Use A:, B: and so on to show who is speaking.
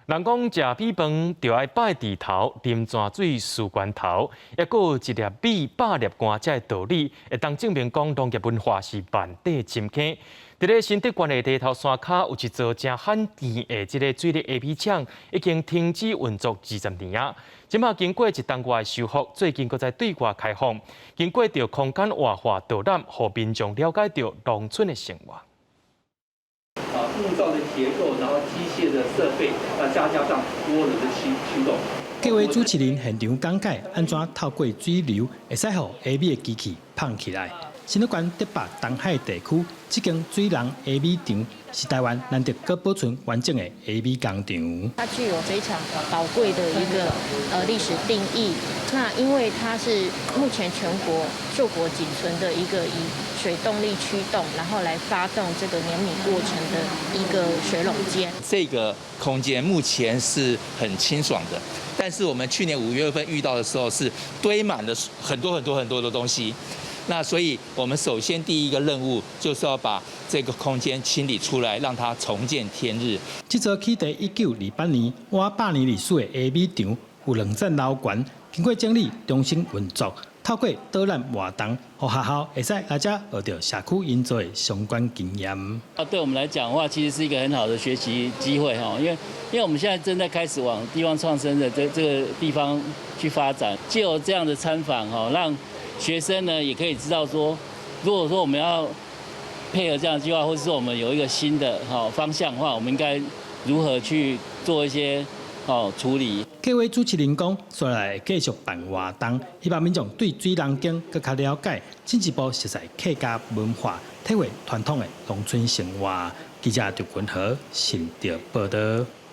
A: 人讲食米饭就要拜地头，啉泉水漱源头，也有一粒米百粒汗这道理，会当证明讲农业文化是万底深坑。伫咧新德县的地头山骹，有一座正罕见的这个水力 A P 厂，已经停止运作20年啊。即马经过一冬外修复，最近搁在对外开放，经过着空间活化导览，互民众了解到农村的生活。
B: 木造的结构，然后机械的设备，加上多人的驱动。
C: 计划主持人现场讲解安怎透过水流，会使互 A 米的机器放起来。新德县德北东海地区这间水人 A 米场是台湾难得可保存完整的 A 米工厂。
D: 它具有非常宝贵的一个历史定义。那因为它是目前全国硕果仅存的一个以水动力驱动，然后来发动这个碾米过程的一个水垄间。
E: 这个空间目前是很清爽的，但是我们去年5月份遇到的时候是堆满了很多的东西。那所以，我们首先第一个任务就是要把这个空间清理出来，让它重见天日。
C: 这座起在1928年，我100年历史的 A 米场有2层楼悬，经过整理重新运作，透过导览活动，让学校会使来这学到社区营造的相关经验。
F: 对我们来讲的话，其实是一个很好的学习机会哈，因为我们现在正在开始往地方创生的这个地方去发展，藉由这样的参访哈，让学生呢也可以知道说，如果说我们要配合这样的计划，或者说我们有一个新的方向的话，我们应该如何去做一些处理。
C: 计划主持人讲，接下来会继续办活动，希望民众对水人经更加了解，进一步熟悉客家文化，体会传统的农村生活。记者刘君和新竹报道。